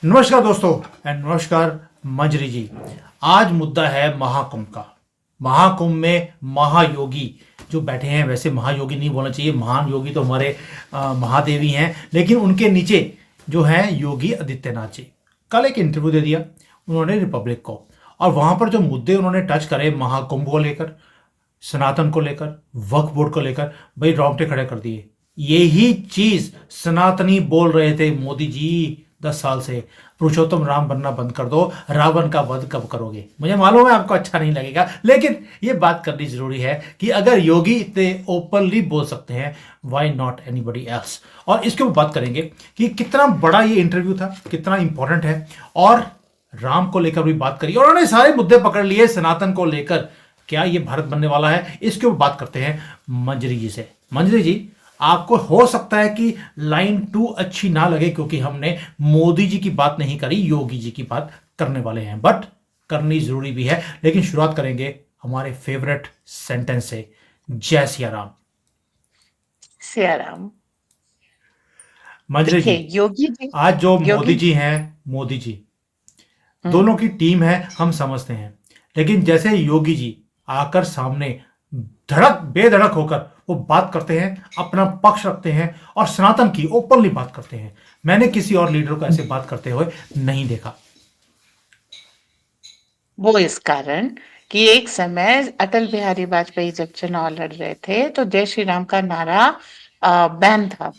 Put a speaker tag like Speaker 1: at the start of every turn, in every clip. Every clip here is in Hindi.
Speaker 1: नमस्कार दोस्तों एंड नमस्कार मंजरी जी। आज मुद्दा है महाकुंभ का। महाकुंभ में महायोगी जो बैठे हैं, वैसे महायोगी नहीं बोलना चाहिए, महान योगी तो हमारे महादेवी हैं, लेकिन उनके नीचे जो हैं योगी आदित्यनाथ जी। कल एक इंटरव्यू दे दिया उन्होंने रिपब्लिक को, और वहां पर जो मुद्दे उन्होंने टच करे महाकुंभ को लेकर, सनातन को लेकर, वक्फ बोर्ड को लेकर, भाई रोंगटे खड़े कर दिए। यही चीज सनातनी बोल रहे थे मोदी जी 10 साल से। पुरुषोत्तम राम बनना बंद कर दो, रावण का वध कब करोगे। मुझे मालूम है आपको अच्छा नहीं लगेगा, लेकिन ये बात करनी जरूरी है कि अगर योगी इतने ओपनली बोल सकते हैं, वाई नॉट एनीबडी एल्स। और इसके ऊपर बात करेंगे कि कितना बड़ा ये इंटरव्यू था, कितना इंपॉर्टेंट है, और राम को लेकर भी बात करी, और उन्होंने सारे मुद्दे पकड़ लिए सनातन को लेकर। क्या ये भारत बनने वाला है, इसके ऊपर बात करते हैं मंजरी जी से। मंजरी जी, आपको हो सकता है कि लाइन 2 अच्छी ना लगे, क्योंकि हमने मोदी जी की बात नहीं करी, योगी जी की बात करने वाले हैं, बट करनी जरूरी भी है। लेकिन शुरुआत करेंगे हमारे फेवरेट सेंटेंस से, जय सिया राम।
Speaker 2: सियाराम।
Speaker 1: मंजरी
Speaker 2: देखिए
Speaker 1: जी,
Speaker 2: योगी जी।
Speaker 1: आज जो
Speaker 2: योगी
Speaker 1: मोदी जी हैं, मोदी जी
Speaker 2: हम्म
Speaker 1: दोनों की टीम है, हम समझते हैं, लेकिन जैसे योगी जी आकर सामने धड़क बेधड़क होकर वो बात करते हैं, अपना पक्ष रखते हैं और सनातन की ओपनली बात करते हैं। मैंने किसी और लीडर को ऐसे बात करते हुए नहीं देखा।
Speaker 2: वो इस कारण कि एक समय अटल बिहारी वाजपेयी जब चुनाव लड़ रहे थे तो जय श्री राम का नारा बैन था।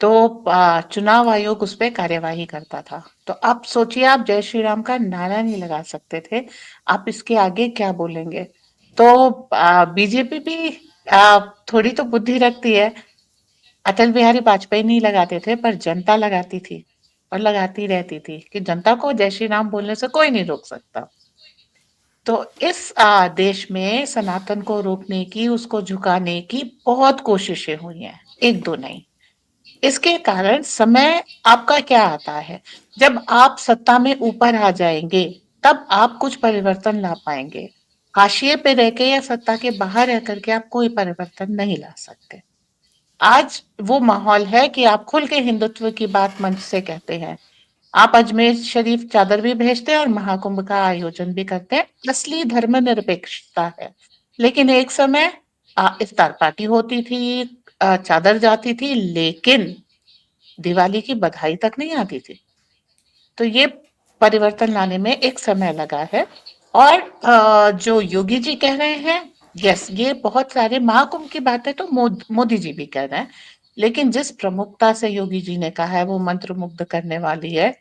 Speaker 2: तो चुनाव आयोग उस पे कार्यवाही करता था। तो आप सोचिए, आप जय श्री राम का नारा नहीं लगा सकते थे, आप इसके आगे क्या बोलेंगे। तो बीजेपी भी थोड़ी तो बुद्धि रखती है। अटल बिहारी वाजपेयी नहीं लगाते थे, पर जनता लगाती थी और लगाती रहती थी कि जनता को जय श्री राम बोलने से कोई नहीं रोक सकता। तो इस देश में सनातन को रोकने की, उसको झुकाने की बहुत कोशिशें हुई हैं, एक दो नहीं। इसके कारण समय आपका क्या आता है, जब आप सत्ता में ऊपर आ जाएंगे तब आप कुछ परिवर्तन ला पाएंगे। हाशिए पे रह के या सत्ता के बाहर रह करके आप कोई परिवर्तन नहीं ला सकते। आज वो माहौल है कि आप खुल के हिंदुत्व की बात मंच से कहते हैं। आप अजमेर शरीफ चादर भी भेजते हैं और महाकुंभ का आयोजन भी करते हैं। असली धर्मनिरपेक्षता है। लेकिन एक समय इफ्तार पार्टी होती थी, चादर जाती थी, लेकिन दिवाली की बधाई तक नहीं आती थी। तो ये परिवर्तन लाने में एक समय लगा है। और जो योगी जी कह रहे हैं, यस, ये बहुत सारे महाकुंभ की बातें तो मोदी जी भी कह रहे हैं, लेकिन जिस प्रमुखता से योगी जी ने कहा है वो मंत्रमुग्ध करने वाली है।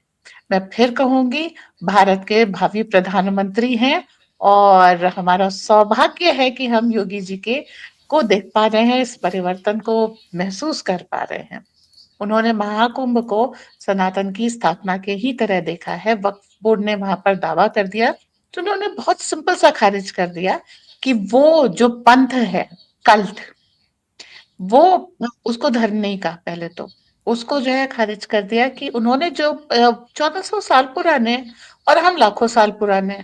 Speaker 2: मैं फिर कहूंगी, भारत के भावी प्रधानमंत्री हैं और हमारा सौभाग्य है कि हम योगी जी के को देख पा रहे हैं, इस परिवर्तन को महसूस कर पा रहे हैं। उन्होंने महाकुंभ को सनातन की स्थापना के ही तरह देखा है। वक्फ बोर्ड ने वहां पर दावा कर दिया, तो उन्होंने बहुत सिंपल सा खारिज कर दिया कि वो जो पंथ है, कल्ट, वो उसको धर्म नहीं कहा पहले तो। उसको जो है खारिज कर दिया कि उन्होंने जो 1400 साल पुराने और हम लाखों साल पुराने।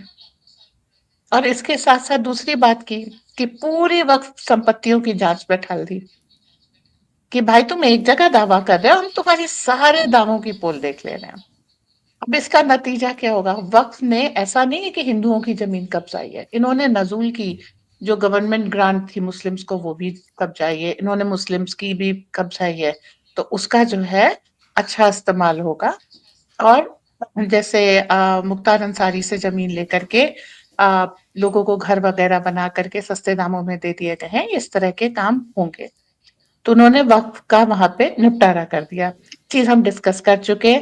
Speaker 2: और इसके साथ साथ दूसरी बात की कि पूरी वक्फ संपत्तियों की जांच बैठा दी कि भाई तुम एक जगह दावा कर रहे हो, हम तुम्हारी सारे दावों की पोल देख ले रहे हैं। अब इसका नतीजा क्या होगा? वक्फ ने, ऐसा नहीं है कि हिंदुओं की जमीन कब्जाई है, इन्होंने नजूल की जो गवर्नमेंट ग्रांट थी मुस्लिम्स को वो भी कब्जाई है, इन्होंने मुस्लिम्स की भी कब्जाई है। तो उसका जो है अच्छा इस्तेमाल होगा। और जैसे मुख्तार अंसारी से जमीन लेकर के आ, लोगों को घर वगैरह बना करके सस्ते दामों में दे दिए गए हैं, इस तरह के काम होंगे। तो उन्होंने वक्फ का वहां पे निपटारा कर दिया। चीज हम डिस्कस कर चुके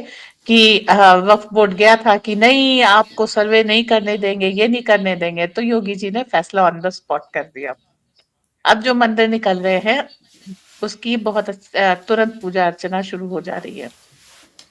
Speaker 2: कि वक्फ बोर्ड गया था कि नहीं, आपको सर्वे नहीं करने देंगे, ये नहीं करने देंगे, तो योगी जी ने फैसला ऑन द स्पॉट कर दिया। अब जो मंदिर निकल रहे हैं उसकी बहुत तुरंत पूजा अर्चना शुरू हो जा रही है।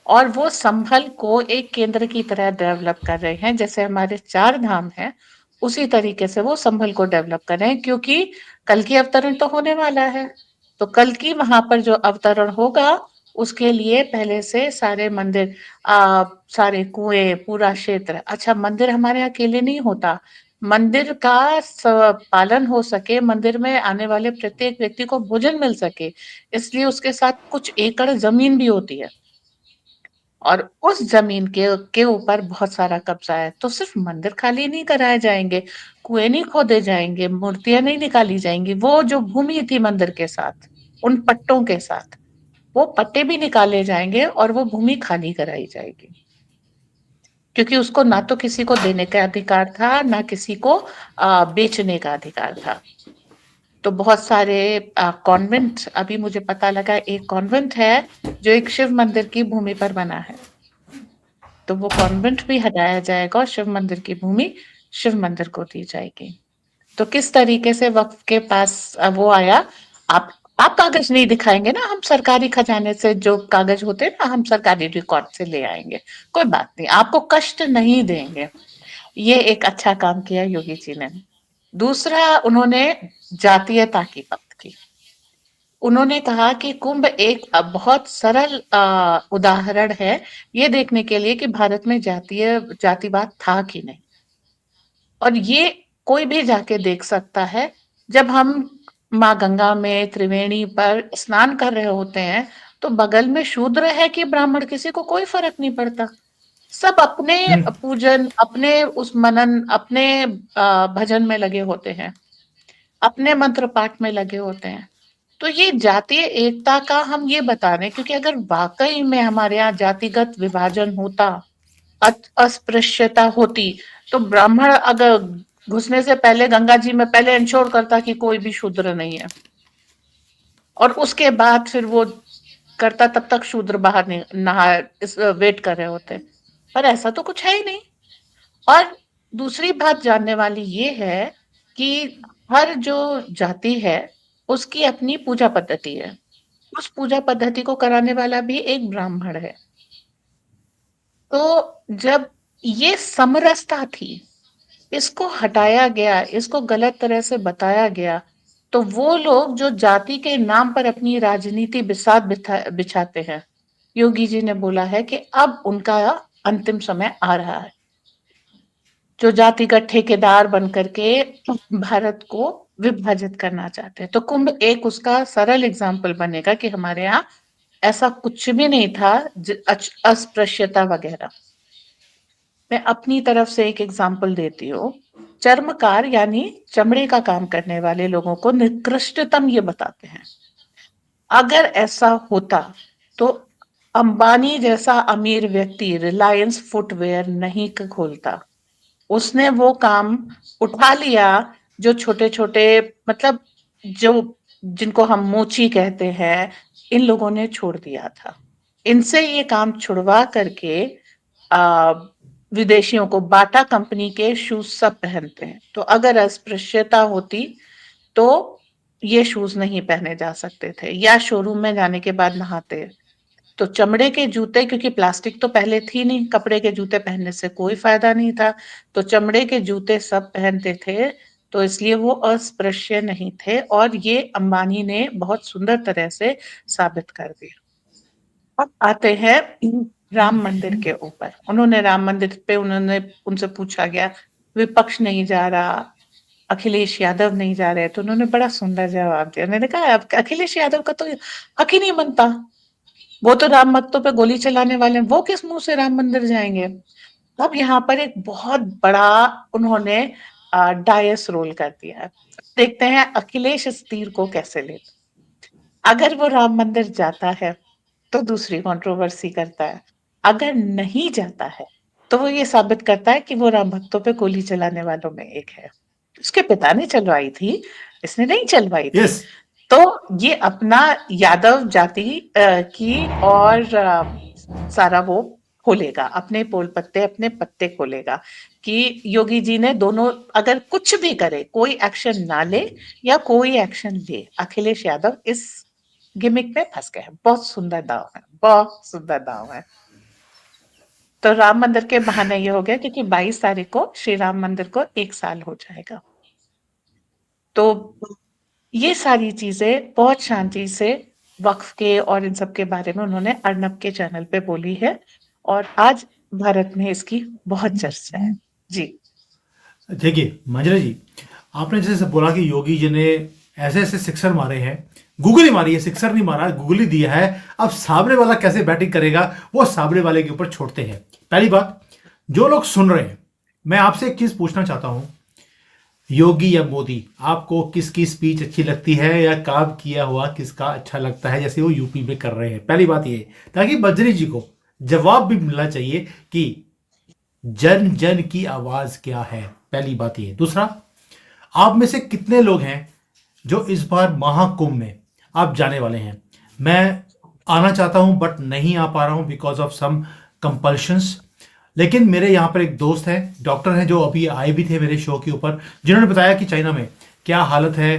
Speaker 2: और वो संभल को एक केंद्र की तरह डेवलप कर रहे हैं, जैसे हमारे 4 धाम हैं, उसी तरीके से वो संभल को डेवलप कर रहे हैं, क्योंकि कल की अवतरण तो होने वाला है। तो कल की वहां पर जो अवतरण होगा उसके लिए पहले से सारे मंदिर, सारे कुएं, पूरा क्षेत्र। अच्छा, मंदिर हमारे अकेले नहीं होता, मंदिर का पालन हो सके, मंदिर में आने वाले प्रत्येक व्यक्ति को भोजन मिल सके, इसलिए उसके साथ कुछ एकड़ जमीन भी होती है। और उस जमीन के ऊपर बहुत सारा कब्जा है। तो सिर्फ मंदिर खाली नहीं कराए जाएंगे, कुएं नहीं खोदे जाएंगे, मूर्तियां नहीं निकाली जाएंगी, वो जो भूमि थी मंदिर के साथ, उन पट्टों के साथ वो पट्टे भी निकाले जाएंगे और वो भूमि खाली कराई जाएगी, क्योंकि उसको ना तो किसी को देने का अधिकार था, ना किसी को बेचने का अधिकार था। तो बहुत सारे कॉन्वेंट, अभी मुझे पता लगा एक कॉन्वेंट है जो एक शिव मंदिर की भूमि पर बना है, तो वो कॉन्वेंट भी हटाया जाएगा और शिव मंदिर की भूमि शिव मंदिर को दी जाएगी। तो किस तरीके से वक्फ के पास वो आया। आप आप कागज नहीं दिखाएंगे ना, हम सरकारी खजाने से जो कागज होते हैं ना, हम सरकारी रिकॉर्ड से ले आएंगे, कोई बात नहीं, आपको कष्ट नहीं देंगे। ये एक अच्छा काम किया योगी जी ने। दूसरा, उन्होंने जातीयता की बात की। उन्होंने कहा कि कुंभ एक बहुत सरल उदाहरण है ये देखने के लिए कि भारत में जातिवाद था कि नहीं। और ये कोई भी जाके देख सकता है। जब हम माँ गंगा में त्रिवेणी पर स्नान कर रहे होते हैं, तो बगल में शूद्र है कि ब्राह्मण, किसी को कोई फर्क नहीं पड़ता। सब अपने
Speaker 1: हम्म।
Speaker 2: पूजन, अपने उस मनन, अपने भजन में लगे होते हैं, अपने मंत्र पाठ में लगे होते हैं। तो ये जातीय एकता का हम ये बता रहे हैं, क्योंकि अगर वाकई में हमारे यहाँ जातिगत विभाजन होता, अस्पृश्यता होती, तो ब्राह्मण अगर घुसने से पहले गंगा जी में पहले इंश्योर करता कि कोई भी शूद्र नहीं है, और उसके बाद फिर वो करता, तब तक शूद्र बाहर नहीं नहा इस वेट कर रहे होते। पर ऐसा तो कुछ है ही नहीं। और दूसरी बात जानने वाली ये है कि हर जो जाति है उसकी अपनी पूजा पद्धति है। उस पूजा पद्धति को कराने वाला भी एक ब्राह्मण है। तो जब ये समरसता थी, इसको हटाया गया, इसको गलत तरह से बताया गया, तो वो लोग जो जाति के नाम पर अपनी राजनीति बिछाते हैं, योगी जी ने बोला है कि अब उनका अंतिम समय आ रहा है। जो जातिगत ठेकेदार बन करके भारत को विभाजित करना चाहते हैं, तो कुंभ एक उसका सरल एग्जाम्पल बनेगा कि हमारे यहाँ ऐसा कुछ भी नहीं था, अस्पृश्यता वगैरह। मैं अपनी तरफ से एक एग्जाम्पल देती हूँ। चर्मकार यानी चमड़े का काम करने वाले लोगों को निकृष्टतम ये बताते हैं। अगर ऐसा होता तो अंबानी जैसा अमीर व्यक्ति रिलायंस फुटवेयर नहीं खोलता। उसने वो काम उठा लिया जो छोटे छोटे, मतलब जो जिनको हम मोची कहते हैं, इन लोगों ने छोड़ दिया था। इनसे ये काम छुड़वा करके आ, विदेशियों को, बाटा कंपनी के शूज सब पहनते हैं। तो अगर अस्पृश्यता होती तो ये शूज नहीं पहने जा सकते थे, या शोरूम में जाने के बाद नहाते। तो चमड़े के जूते, क्योंकि प्लास्टिक तो पहले थी नहीं, कपड़े के जूते पहनने से कोई फायदा नहीं था, तो चमड़े के जूते सब पहनते थे। तो इसलिए वो अस्पृश्य नहीं थे, और ये अंबानी ने बहुत सुंदर तरह से साबित कर दिया। अब आते हैं राम मंदिर के ऊपर। उन्होंने राम मंदिर पे, उन्होंने उनसे पूछा गया, विपक्ष नहीं जा रहा, अखिलेश यादव नहीं जा रहे, तो उन्होंने बड़ा सुंदर जवाब दिया। उन्होंने कहा अब अखिलेश यादव का तो हक ही नहीं बनता, वो तो राम भक्तों पे गोली चलाने वाले हैं, वो किस मुंह से राम मंदिर जाएंगे। अब यहाँ पर एक बहुत बड़ा उन्होंने डायस रोल कर दिया है। देखते हैं अखिलेश इस तीर को कैसे लेता। अगर वो राम मंदिर जाता है तो दूसरी कंट्रोवर्सी करता है, अगर नहीं जाता है तो वो ये साबित करता है कि वो राम भक्तों पे गोली चलाने वालों में एक है। उसके पिता ने चलवाई थी, इसने नहीं चलवाई थी।
Speaker 1: यस।
Speaker 2: तो ये अपना यादव जाति की और सारा वो खोलेगा, अपने पोल पत्ते, अपने पत्ते खोलेगा कि योगी जी ने दोनों, अगर कुछ भी करे, कोई एक्शन ना ले या कोई एक्शन ले, अखिलेश यादव इस गिमिक में फंस गए हैं। बहुत सुंदर दाव है, बहुत सुंदर दाव है। तो राम मंदिर के बहाने ये हो गया, क्योंकि 22 तारीख को श्री राम मंदिर को 1 साल हो जाएगा। तो ये सारी चीजें बहुत शांति से वक्फ के और इन सब के बारे में उन्होंने अर्नब के चैनल पे बोली है, और आज भारत में इसकी बहुत चर्चा है। जी।
Speaker 1: देखिए मंजरी जी, आपने जैसे बोला कि योगी जी ने ऐसे ऐसे सिक्सर मारे हैं, गूगल ही मारी है, सिक्सर नहीं मारा, गूगल ही दिया है। अब सामने वाला कैसे बैटिंग करेगा वो सामने वाले के ऊपर छोड़ते हैं। पहली बात, जो लोग सुन रहे हैं, मैं आपसे एक चीज पूछना चाहता हूं, योगी या मोदी, आपको किसकी स्पीच अच्छी लगती है या काम किया हुआ किसका अच्छा लगता है जैसे वो यूपी में कर रहे हैं? पहली बात ये, ताकि बज्री जी को जवाब भी मिलना चाहिए कि जन जन की आवाज क्या है। पहली बात ये। दूसरा, आप में से कितने लोग हैं जो इस बार महाकुंभ में आप जाने वाले हैं? मैं आना चाहता हूं बट नहीं आ पा रहा हूं बिकॉज ऑफ सम कंपल्शंस। लेकिन मेरे यहाँ पर एक दोस्त है, डॉक्टर हैं, जो अभी आए भी थे मेरे शो के ऊपर, जिन्होंने बताया कि चाइना में क्या हालत है।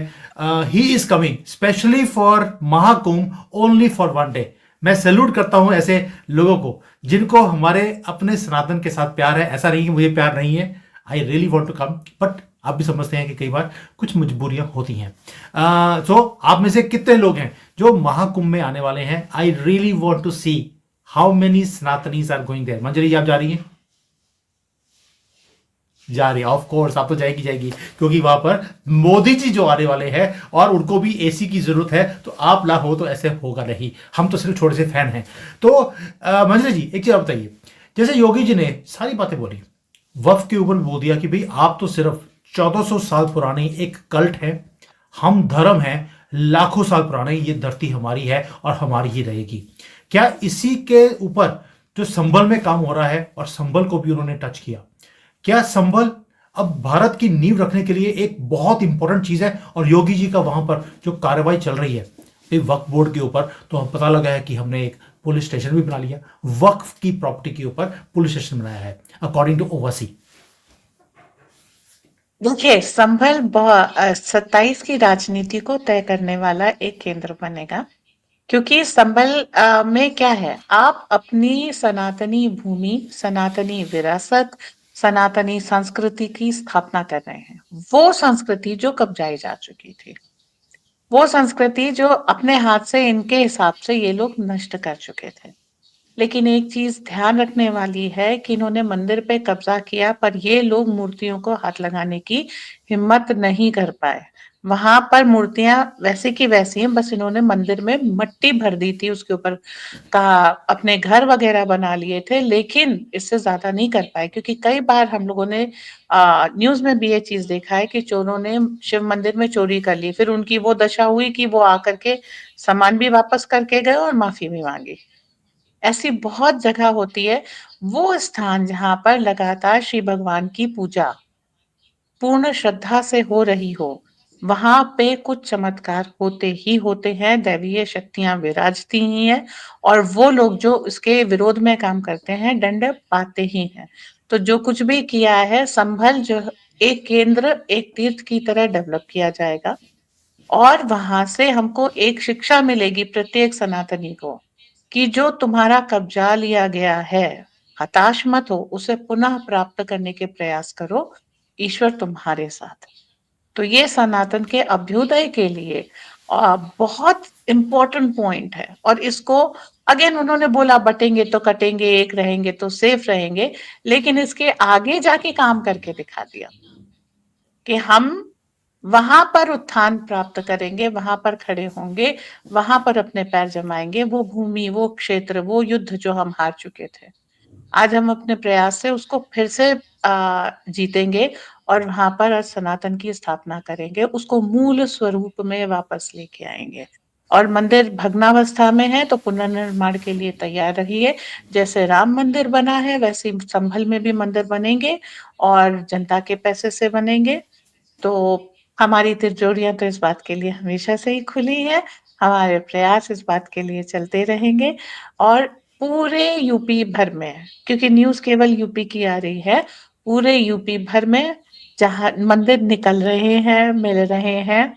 Speaker 1: He is coming specially for Mahakumbh, only for one day. मैं सैल्यूट करता हूं ऐसे लोगों को जिनको हमारे अपने सनातन के साथ प्यार है। ऐसा नहीं कि मुझे प्यार नहीं है, I really want to come, but आप भी समझते हैं कि कई बार कुछ मजबूरियां होती हैं। सो आप में से कितने लोग हैं जो महाकुंभ में आने वाले हैं? I really want to see how many Sanatanis are going there. Manjari ji, आप जा रही हैं? जा रही है, ऑफ कोर्स आप तो जाएगी जाएगी, क्योंकि वहां पर मोदी जी जो आने वाले हैं और उनको भी एसी की जरूरत है, तो आप ना हो तो ऐसे होगा नहीं। हम तो सिर्फ छोटे से फैन हैं। तो मंजरी जी, एक चीज आप बताइए, जैसे योगी जी ने सारी बातें बोली, वक्फ के ऊपर बोल दिया कि भाई आप तो सिर्फ 1400 साल पुरानी एक कल्ट है, हम धर्म हैं लाखों साल पुराने, ये धरती हमारी है और हमारी ही रहेगी। क्या इसी के ऊपर जो संभल में काम हो रहा है, और संभल को भी उन्होंने टच किया, क्या संभल अब भारत की नींव रखने के लिए एक बहुत इंपॉर्टेंट चीज है? और योगी जी का वहां पर जो कार्रवाई चल रही है वक्फ बोर्ड के ऊपर, तो हम पता लगा है कि हमने एक पुलिस स्टेशन भी बना लिया, वक्फ की प्रॉपर्टी के ऊपर पुलिस स्टेशन बनाया है अकॉर्डिंग टू ओवैसी।
Speaker 2: देखिए, संभल 27 की राजनीति को तय करने वाला एक केंद्र बनेगा, क्योंकि संभल में क्या है, आप अपनी सनातनी भूमि, सनातनी विरासत, सनातनी संस्कृति की स्थापना कर रहे हैं। वो संस्कृति जो कब्जाई जा चुकी थी, वो संस्कृति जो अपने हाथ से इनके हिसाब से ये लोग नष्ट कर चुके थे। लेकिन एक चीज ध्यान रखने वाली है कि इन्होंने मंदिर पे कब्जा किया, पर ये लोग मूर्तियों को हाथ लगाने की हिम्मत नहीं कर पाए। वहां पर मूर्तियां वैसे की वैसी हैं, बस इन्होंने मंदिर में मट्टी भर दी थी, उसके ऊपर का अपने घर वगैरह बना लिए थे, लेकिन इससे ज्यादा नहीं कर पाए। क्योंकि कई बार हम लोगों ने न्यूज में भी ये चीज देखा है कि चोरों ने शिव मंदिर में चोरी कर ली, फिर उनकी वो दशा हुई कि वो आकर के सामान भी वापस करके गए और माफी भी मांगी। ऐसी बहुत जगह होती है। वो स्थान जहाँ पर लगातार श्री भगवान की पूजा पूर्ण श्रद्धा से हो रही हो, वहां पे कुछ चमत्कार होते ही होते हैं, दैवीय शक्तियां विराजती ही हैं, और वो लोग जो इसके विरोध में काम करते हैं दंड पाते ही हैं। तो जो कुछ भी किया है, संभल जो एक केंद्र, एक तीर्थ की तरह डेवलप किया जाएगा, और वहां से हमको एक शिक्षा मिलेगी प्रत्येक सनातनी को कि जो तुम्हारा कब्जा लिया गया है, हताश मत हो, उसे पुनः प्राप्त करने के प्रयास करो, ईश्वर तुम्हारे साथ। तो ये सनातन के अभ्युदय के लिए बहुत इंपॉर्टेंट पॉइंट है। और इसको अगेन उन्होंने बोला, बटेंगे तो कटेंगे, एक रहेंगे तो सेफ रहेंगे, लेकिन इसके आगे जाके काम करके दिखा दिया कि हम वहां पर उत्थान प्राप्त करेंगे, वहां पर खड़े होंगे, वहां पर अपने पैर जमाएंगे। वो भूमि, वो क्षेत्र, वो युद्ध जो हम हार चुके थे, आज हम अपने प्रयास से उसको फिर से जीतेंगे, और वहां पर सनातन की स्थापना करेंगे, उसको मूल स्वरूप में वापस लेके आएंगे। और मंदिर भग्नावस्था में है तो पुनर्निर्माण के लिए तैयार रहिए। जैसे राम मंदिर बना है, वैसे ही संभल में भी मंदिर बनेंगे, और जनता के पैसे से बनेंगे। तो हमारी तिजोरियां तो इस बात के लिए हमेशा से ही खुली है, हमारे प्रयास इस बात के लिए चलते रहेंगे। और पूरे यूपी भर में, क्योंकि न्यूज केवल यूपी की आ रही है, पूरे यूपी भर में जहां मंदिर निकल रहे हैं, मिल रहे हैं,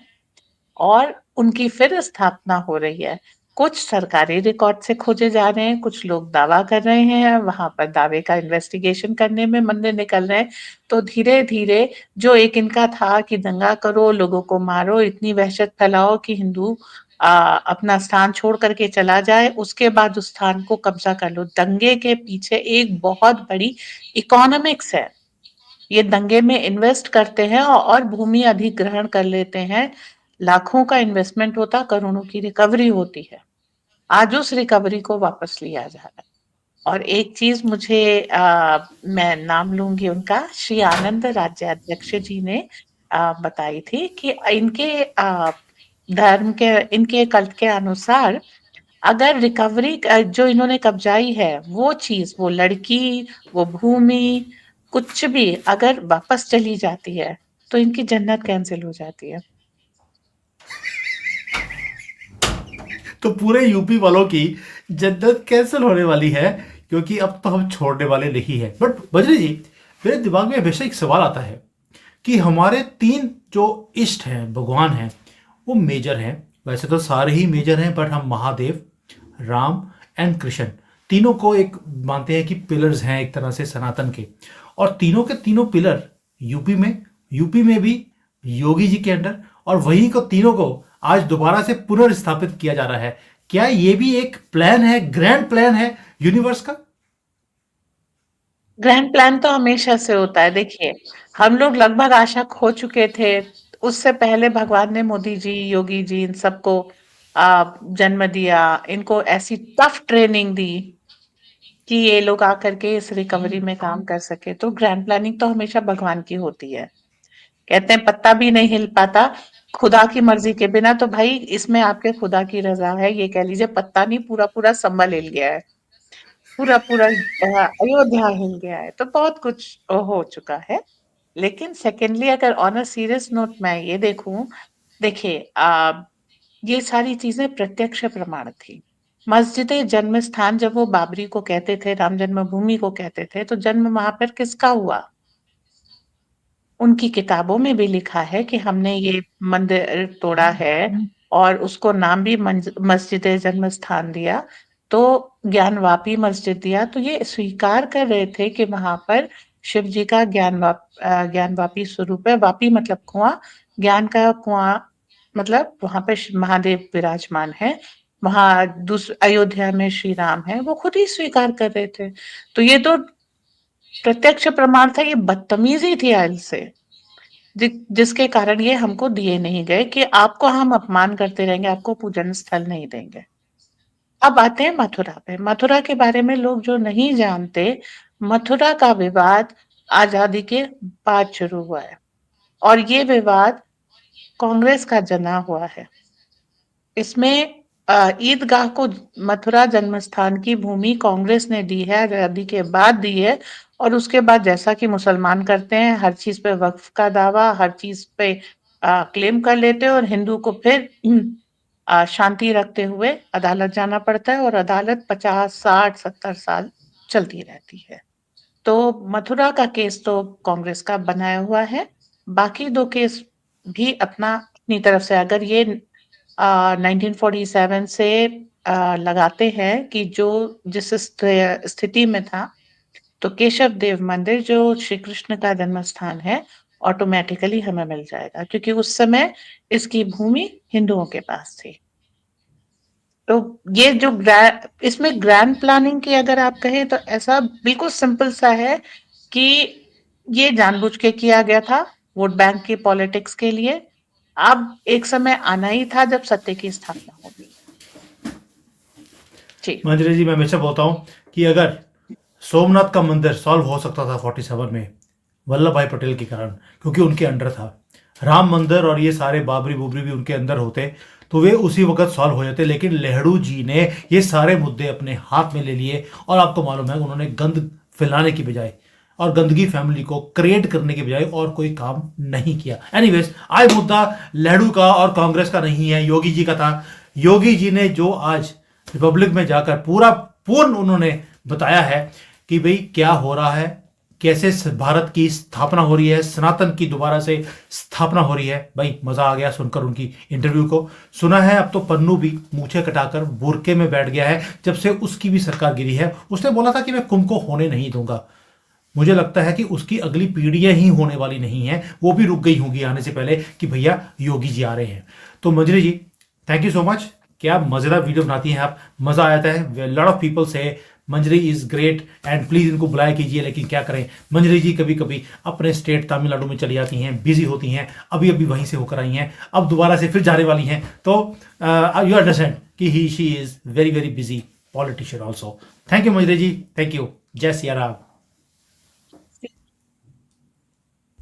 Speaker 2: और उनकी फिर स्थापना हो रही है। कुछ सरकारी रिकॉर्ड से खोजे जा रहे हैं, कुछ लोग दावा कर रहे हैं, वहां पर दावे का इन्वेस्टिगेशन करने में मंदिर निकल रहे हैं। तो धीरे धीरे जो एक इनका था कि दंगा करो, लोगों को मारो, इतनी वहशत फैलाओ कि हिंदू अपना स्थान छोड़ करके चला जाए, उसके बाद उस स्थान को कब्जा कर लो, दंगे के पीछे एक बहुत बड़ी इकोनॉमिक्स है। ये दंगे में इन्वेस्ट करते हैं और भूमि अधिग्रहण कर लेते हैं, लाखों का इन्वेस्टमेंट होता, करोड़ों की रिकवरी होती है। आज उस रिकवरी को वापस लिया जा रहा है। और एक चीज मुझे मैं नाम लूंगी उनका, श्री आनंद राज्याध्यक्ष जी ने बताई थी कि इनके धर्म के, इनके कल्ट के अनुसार अगर रिकवरी जो इन्होंने कब्जाई है वो चीज, वो लड़की, वो भूमि, कुछ भी अगर वापस चली जाती है तो इनकी जन्नत कैंसिल हो जाती है।
Speaker 1: तो पूरे यूपी वालों की जन्नत कैंसिल होने वाली है, क्योंकि अब तो हम छोड़ने वाले नहीं है। बट बजरी जी, मेरे दिमाग में हमेशा एक सवाल आता है कि हमारे तीन जो इष्ट हैं, भगवान हैं, वो मेजर हैं। वैसे तो सारे ही मेजर हैं, बट हम महादेव, राम एंड कृष्ण तीनों को एक मानते हैं कि पिलर्स हैं एक तरह से सनातन के। और तीनों के तीनों पिलर यूपी में भी योगी जी के अंडर, और वहीं को तीनों को आज दोबारा से पुनर्स्थापित किया जा रहा है। क्या ये भी एक प्लान है, ग्रैंड प्लान है यूनिवर्स का?
Speaker 2: ग्रैंड प्लान तो हमेशा से होता है। देखिए, हम लोग लगभग आशा खो चुके थे। उससे पहले भगवान ने मोदी जी, योगी जी, इन सबको जन्म दिया, इनको ऐसी टफ ट्रेनिंग दी कि ये लोग आकर के इस रिकवरी में काम कर सके। तो ग्रैंड प्लानिंग तो हमेशा भगवान की होती है। कहते हैं पत्ता भी नहीं हिल पाता खुदा की मर्जी के बिना। तो भाई इसमें आपके खुदा की रजा है, ये कह लीजिए। पत्ता नहीं, पूरा पूरा संभल हिल गया है, पूरा पूरा अयोध्या हिल गया है। तो बहुत कुछ हो चुका है। लेकिन सेकेंडली, अगर ऑन अ सीरियस नोट मैं ये देखूं, देखिए ये सारी चीजें प्रत्यक्ष प्रमाण थी। मस्जिद जन्म स्थान जब वो बाबरी को कहते थे, राम जन्मभूमि को कहते थे, तो जन्म वहां पर किसका हुआ? उनकी किताबों में भी लिखा है कि हमने ये मंदिर तोड़ा है और उसको नाम भी मस्जिद जन्म स्थान दिया, तो ज्ञानवापी मस्जिद दिया। तो ये स्वीकार कर रहे थे कि वहां पर शिव जी का ज्ञानवापी स्वरूप है। वापी मतलब कुआं, ज्ञान का कुआं, मतलब वहां पे महादेव विराजमान है। वहां अयोध्या में श्री राम है, वो खुद ही स्वीकार कर रहे थे। तो ये तो प्रत्यक्ष प्रमाण था। ये बदतमीजी थी आयल से, जिसके कारण ये हमको दिए नहीं गए कि आपको हम अपमान करते रहेंगे, आपको पूजन स्थल नहीं देंगे। अब आते हैं मथुरा पे। मथुरा के बारे में लोग जो नहीं जानते, मथुरा का विवाद आजादी के बाद शुरू हुआ है और ये विवाद कांग्रेस का जना हुआ है। इसमें ईदगाह को, मथुरा जन्म स्थान की भूमि कांग्रेस ने दी है, आजादी के बाद दी है। और उसके बाद जैसा कि मुसलमान करते हैं, हर चीज पे वक्फ का दावा, हर चीज पे क्लेम कर लेते हैं, और हिंदू को फिर शांति रखते हुए अदालत जाना पड़ता है, और अदालत 50, 60, 70 साल चलती रहती है। तो मथुरा का केस तो कांग्रेस का बनाया हुआ है। बाकी दो केस भी अपनी तरफ से, अगर ये 1947 से लगाते हैं कि जो जिस स्थिति में था, तो केशव देव मंदिर जो श्री कृष्ण का जन्म स्थान है, ऑटोमेटिकली हमें मिल जाएगा, क्योंकि उस समय इसकी भूमि हिंदुओं के पास थी। तो ये जो इसमें ग्रैंड प्लानिंग की अगर आप कहें, तो ऐसा बिल्कुल सिंपल सा है कि ये जानबूझ के किया गया था, वोट बैंक की पॉलिटिक्स के लिए। अब एक समय आना ही था जब सत्य की स्थापना होगी। जी।
Speaker 1: मंजरी जी, मैं हमेशा बोलता हूँ कि अगर सोमनाथ का मंदिर सॉल्व हो सकता था 47 में, वल्लभ भाई पटेल के कारण, क्योंकि उनके अंडर था। राम मंदिर और ये सारे बाबरी बुबरी भी उनके अंदर होते, तो वे उसी वक्त सॉल्व हो जाते। लेकिन नेहरू जी ने ये सारे मुद्दे अपने हाथ में ले लिए, और आपको मालूम है उन्होंने गंद फैलाने की बजाय और गंदगी फैमिली को क्रिएट करने के बजाय और कोई काम नहीं किया। एनीवेज, आज मुद्दा नेहरू का और कांग्रेस का नहीं है, योगी जी का था। योगी जी ने जो आज रिपब्लिक में जाकर पूरा पूर्ण उन्होंने बताया है कि भाई क्या हो रहा है, कैसे भारत की स्थापना हो रही है, सनातन की दोबारा से स्थापना हो रही है। भाई मजा आ गया सुनकर उनकी इंटरव्यू को। सुना है अब तो पन्नू भी मूछे कटाकर बुरके में बैठ गया है, जब से उसकी भी सरकार गिरी है। उसने बोला था कि मैं कुंभ को होने नहीं दूंगा। मुझे लगता है कि उसकी अगली पीढ़ियां ही होने वाली नहीं है, वो भी रुक गई होंगी आने से पहले कि भैया योगी जी आ रहे हैं। तो मंजरी ji, thank you so much. क्या मजेदार वीडियो बनाती हैं आप, मजा आता है। लॉट ऑफ पीपल से मंजरी इज ग्रेट एंड प्लीज इनको बुलाया कीजिए। लेकिन क्या करें, मंजरी जी कभी कभी अपने स्टेट तमिलनाडु में चली जाती हैं, बिजी होती हैं, अभी अभी वहीं से होकर आई हैं, अब दोबारा से फिर जाने वाली हैं। तो यू अंडरस्टैंड कि she is very very busy politician also. Thank you Manjari ji, thank you. जय सिया राम।